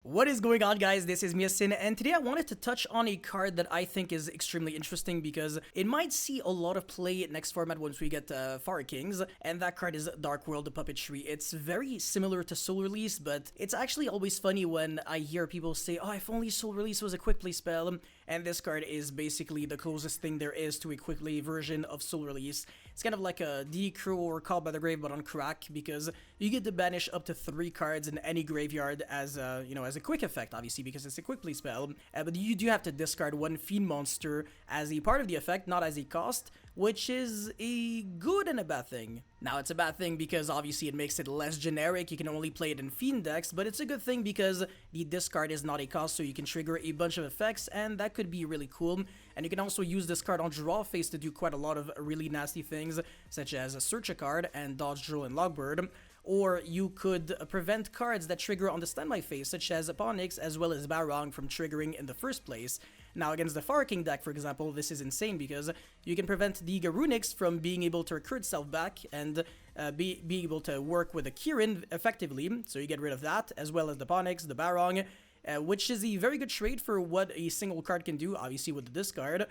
What is going on, guys? This is Miasin, and today I wanted to touch on a card that I think is extremely interesting because it might see a lot of play next format once we get Fire Kings, and that card is Dark World Puppetry. It's very similar to Soul Release, but it's actually always funny when I hear people say, oh, if only Soul Release was a quick play spell, and this card is basically the closest thing there is to a quick play version of Soul Release. It's kind of like a Decro or Called by the Grave, but on crack, because you get to banish up to 3 cards in any graveyard as a quick effect, obviously, because it's a quick play spell. But you do have to discard 1 Fiend monster as a part of the effect, not as a cost, which is a good and a bad thing. Now, it's a bad thing because obviously it makes it less generic, you can only play it in Fiend decks, but it's a good thing because the discard is not a cost, so you can trigger a bunch of effects, and that could be really cool. And you can also use this card on draw phase to do quite a lot of really nasty things, such as search a card and dodge, draw, and logbird. Or you could prevent cards that trigger on the standby phase, such as Onyx as well as Barong, from triggering in the first place. Now, against the Fire King deck, for example, this is insane because you can prevent the Garunix from being able to recur itself back and be able to work with the Kirin effectively, so you get rid of that, as well as the Onyx, the Barong, which is a very good trade for what a single card can do, obviously with the discard.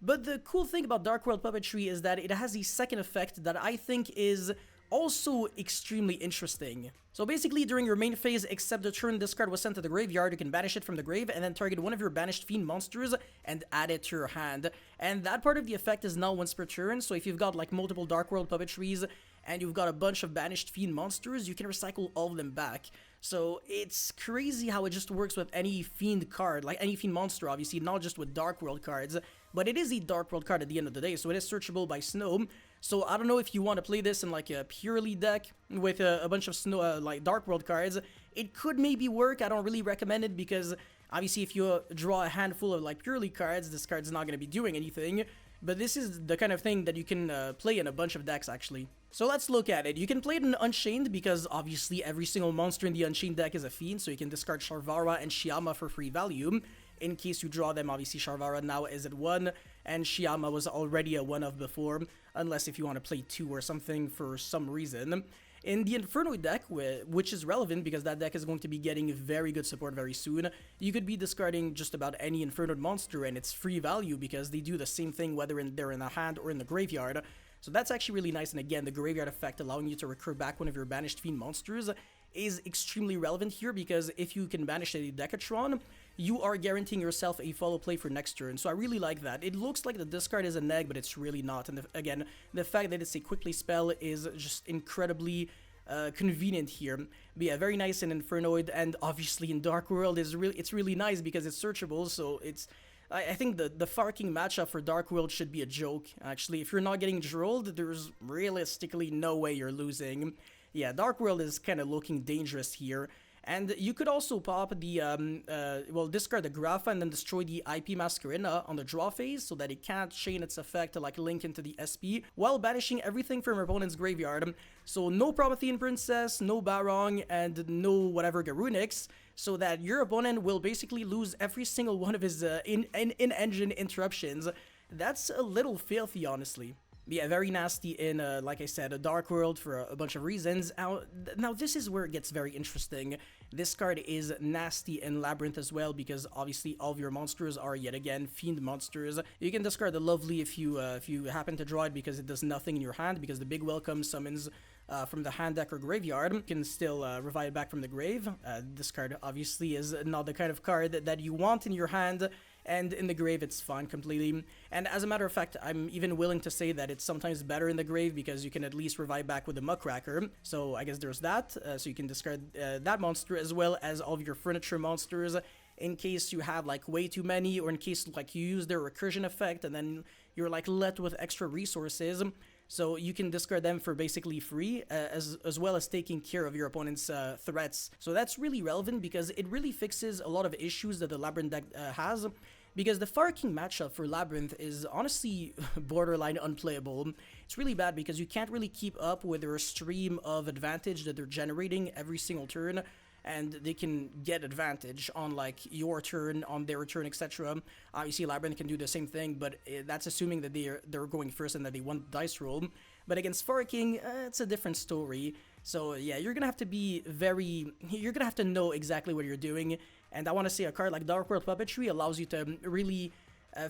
But the cool thing about Dark World Puppetry is that it has a second effect that I think is also extremely interesting. So basically, during your main phase, except the turn this card was sent to the graveyard, you can banish it from the grave and then target one of your banished Fiend monsters and add it to your hand. And that part of the effect is now once per turn, so if you've got like multiple Dark World Puppetries and you've got a bunch of banished Fiend monsters, you can recycle all of them back. So it's crazy how it just works with any Fiend card, like any Fiend monster, obviously, not just with Dark World cards, but it is a Dark World card at the end of the day, so it is searchable by Snow. So I don't know if you want to play this in like a purely deck with a bunch of Snow, like Dark World cards. It could maybe work. I don't really recommend it because obviously if you draw a handful of like purely cards, this card's not going to be doing anything. But this is the kind of thing that you can play in a bunch of decks, actually. So let's look at it. You can play it in Unchained because obviously every single monster in the Unchained deck is a Fiend, so you can discard Sharvara and Shyama for free value. In case you draw them, obviously Sharvara now is at 1, and Shyama was already a 1-of before, unless if you want to play 2 or something for some reason. In the Inferno deck, which is relevant because that deck is going to be getting very good support very soon, you could be discarding just about any Inferno monster and it's free value because they do the same thing whether they're in a hand or in the graveyard. So that's actually really nice, and again, the graveyard effect allowing you to recur back one of your banished Fiend monsters is extremely relevant here because if you can banish a Decatron, you are guaranteeing yourself a follow play for next turn. So I really like that. It looks like the discard is a neg, but it's really not. And again, the fact that it's a quick play spell is just incredibly convenient here. But yeah, very nice in Infernoid, and obviously in Dark World it's really nice because it's searchable. So it's I think the Fire King matchup for Dark World should be a joke. Actually, if you're not getting drilled, there's realistically no way you're losing. Yeah, Dark World is kind of looking dangerous here. And you could also pop the, discard the Grapha and then destroy the IP Masquerena on the draw phase so that it can't chain its effect to like link into the SP while banishing everything from your opponent's graveyard. So no Promethean Princess, no Barong, and no whatever Garunix, so that your opponent will basically lose every single one of his in-engine interruptions. That's a little filthy, honestly. Yeah, very nasty in, like I said, a Dark World for a bunch of reasons. Now, this is where it gets very interesting. This card is nasty in Labyrinth as well, because obviously all of your monsters are, yet again, Fiend monsters. You can discard the Lovely if you happen to draw it because it does nothing in your hand, because the Big Welcome summons from the hand deck or graveyard. You can still revive it back from the grave. This card obviously is not the kind of card that you want in your hand, and in the grave it's fine completely. And as a matter of fact, I'm even willing to say that it's sometimes better in the grave because you can at least revive back with the Muckracker. So I guess there's that. So you can discard that monster as well as all of your furniture monsters in case you have like way too many, or in case like you use their recursion effect and then you're like let with extra resources. So you can discard them for basically free, as well as taking care of your opponent's threats. So that's really relevant because it really fixes a lot of issues that the Labyrinth deck has. Because the Fire King matchup for Labyrinth is honestly borderline unplayable. It's really bad because you can't really keep up with their stream of advantage that they're generating every single turn. And they can get advantage on like your turn, on their turn, etc. Obviously Labyrinth can do the same thing, but that's assuming that they're going first and that they won the dice roll. But against Fire King, it's a different story. So yeah, you're gonna have to be you're gonna have to know exactly what you're doing. And I want to say a card like Dark World Puppetry allows you to really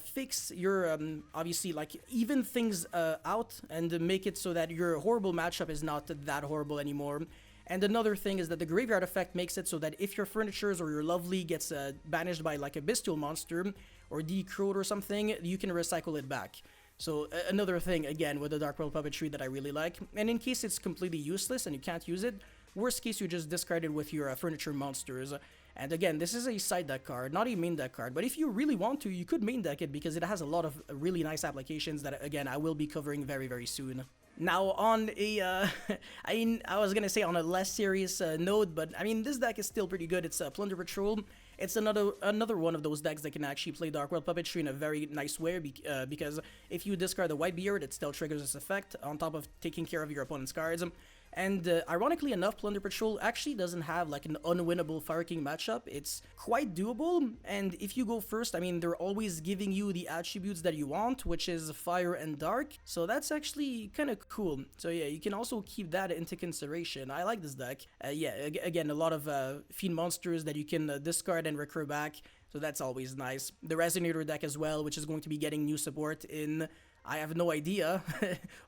fix your, obviously, like, even things out and make it so that your horrible matchup is not that horrible anymore. And another thing is that the graveyard effect makes it so that if your furnitures or your lovely gets banished by like a bestial monster or decrowed or something, you can recycle it back. So another thing, again, with the Dark World Puppetry that I really like. And in case it's completely useless and you can't use it, worst case you just discard it with your furniture monsters. And again, this is a side deck card, not a main deck card, but if you really want to, you could main deck it because it has a lot of really nice applications that, again, I will be covering very, very soon. Now, on a, I was gonna say on a less serious note, but I mean, this deck is still pretty good. It's Plunder Patrol. It's another one of those decks that can actually play Dark World Puppetry in a very nice way, because if you discard the Whitebeard, it still triggers this effect, on top of taking care of your opponent's cards. And ironically enough, Plunder Patrol actually doesn't have like an unwinnable Fire King matchup. It's quite doable, and if you go first, I mean, they're always giving you the attributes that you want, which is Fire and Dark, so that's actually kind of cool. So yeah, you can also keep that into consideration. I like this deck. Yeah, again, a lot of Fiend monsters that you can discard and recur back, so that's always nice. The Resonator deck as well, which is going to be getting new support in... I have no idea,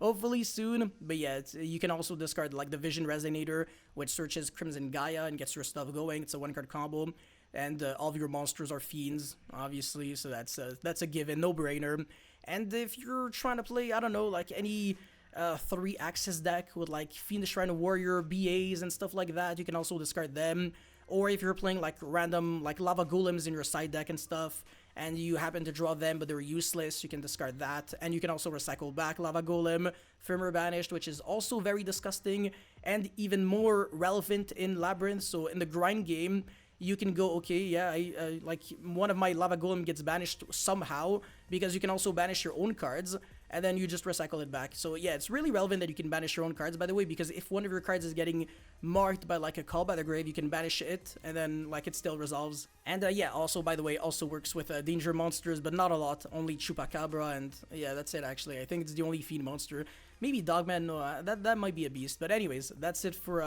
hopefully soon, but yeah, you can also discard like the Vision Resonator, which searches Crimson Gaia and gets your stuff going. It's a 1-card combo, and all of your monsters are fiends, obviously, so that's a given, no-brainer. And if you're trying to play, I don't know, like any 3-axis deck with like Fiendish Shrine Warrior, BAs, and stuff like that, you can also discard them. Or if you're playing like random like Lava Golems in your side deck and stuff, and you happen to draw them but they're useless, you can discard that. And you can also recycle back Lava Golem, Firmer Banished, which is also very disgusting and even more relevant in Labyrinth. So in the grind game, you can go, okay, yeah, like one of my Lava Golem gets banished somehow, because you can also banish your own cards, and then you just recycle it back. So yeah, it's really relevant that you can banish your own cards, by the way, because if one of your cards is getting marked by like a Call by the Grave, you can banish it, and then like it still resolves. And yeah, also, by the way, also works with danger monsters, but not a lot, only Chupacabra, and yeah, that's it actually. I think it's the only Fiend monster. Maybe Dogman, no, that might be a beast. But anyways, that's it for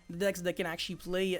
the decks that can actually play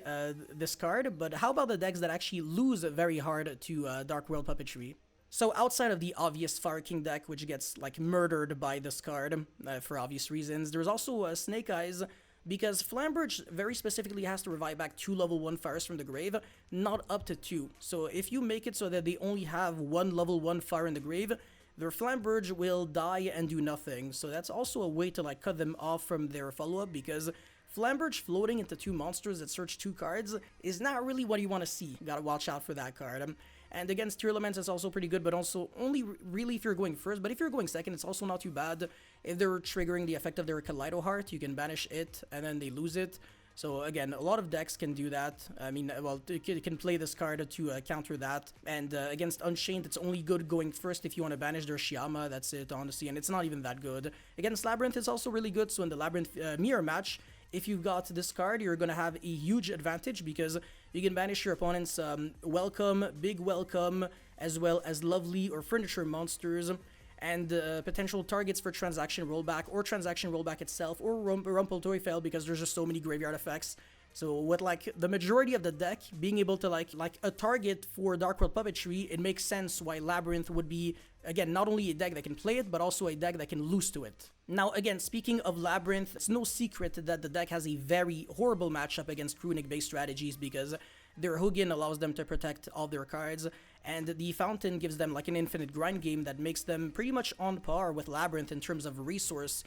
this card. But how about the decks that actually lose very hard to Dark World Puppetry? So outside of the obvious Fire King deck, which gets like murdered by this card for obvious reasons, there's also Snake Eyes, because Flamberge very specifically has to revive back 2 level 1 fires from the grave, not up to 2. So if you make it so that they only have 1 level 1 fire in the grave, their Flamberge will die and do nothing. So that's also a way to like cut them off from their follow-up, because Flamberge floating into 2 monsters that search 2 cards is not really what you want to see. You gotta watch out for that card. And against Tier Elements, it's also pretty good, but also only really if you're going first. But if you're going second, it's also not too bad. If they're triggering the effect of their Kaleido Heart, you can banish it, and then they lose it. So again, a lot of decks can do that. I mean, well, you can play this card to counter that. And against Unchained, it's only good going first if you want to banish their Shyama. That's it, honestly, and it's not even that good. Against Labyrinth, it's also really good. So in the Labyrinth mirror match, if you've got this card, you're going to have a huge advantage, because you can banish your opponent's Welcome, Big Welcome, as well as Lovely or Furniture monsters, and potential targets for Transaction Rollback, or Transaction Rollback itself, or Rumpelteufel, because there's just so many graveyard effects. So with like the majority of the deck being able to like a target for Dark World Puppetry, it makes sense why Labyrinth would be, again, not only a deck that can play it, but also a deck that can lose to it. Now again, speaking of Labyrinth, it's no secret that the deck has a very horrible matchup against Runic-based strategies, because their Hugin allows them to protect all their cards, and the Fountain gives them like an infinite grind game that makes them pretty much on par with Labyrinth in terms of resource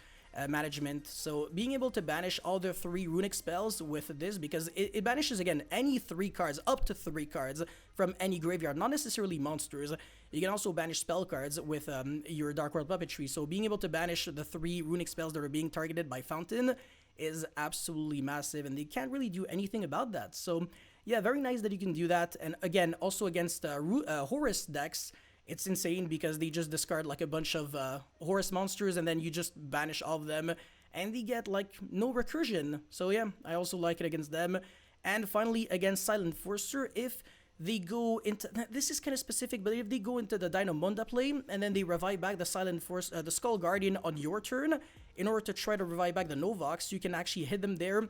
management. So being able to banish all their 3 runic spells with this, because it banishes, again, any 3 cards, up to 3 cards from any graveyard, not necessarily monsters. You can also banish spell cards with your Dark World Puppetry. So being able to banish the 3 runic spells that are being targeted by Fountain is absolutely massive, and they can't really do anything about that. So yeah, very nice that you can do that. And again, also against Horus decks, it's insane, because they just discard like a bunch of Horus monsters, and then you just banish all of them, and they get like no recursion. So yeah, I also like it against them. And finally, against Silent Forcer, if they go into, this is kind of specific, but if they go into the Dynamunda play, and then they revive back the Silent Force, the Skull Guardian on your turn, in order to try to revive back the Novox, you can actually hit them there,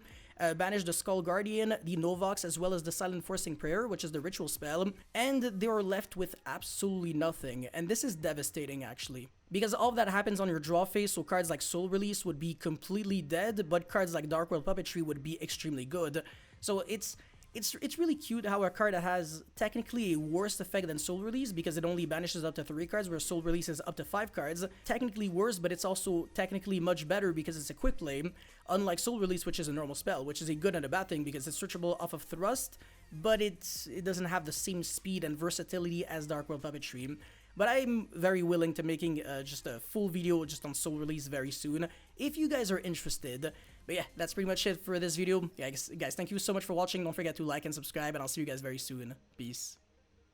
banish the Skull Guardian, the Novox, as well as the Silent Forcing Prayer, which is the ritual spell, and they are left with absolutely nothing, and this is devastating actually. Because all of that happens on your draw phase, so cards like Soul Release would be completely dead, but cards like Dark World Puppetry would be extremely good. So it's really cute how a card that has technically a worse effect than Soul Release, because it only banishes up to 3 cards, where Soul Release is up to 5 cards. Technically worse, but it's also technically much better because it's a quick play, unlike Soul Release, which is a normal spell, which is a good and a bad thing because it's searchable off of Thrust, but it doesn't have the same speed and versatility as Dark World Puppetry. But I'm very willing to making just a full video just on Soul Release very soon, if you guys are interested. But yeah, that's pretty much it for this video. Yeah, guys, thank you so much for watching. Don't forget to like and subscribe, and I'll see you guys very soon. Peace.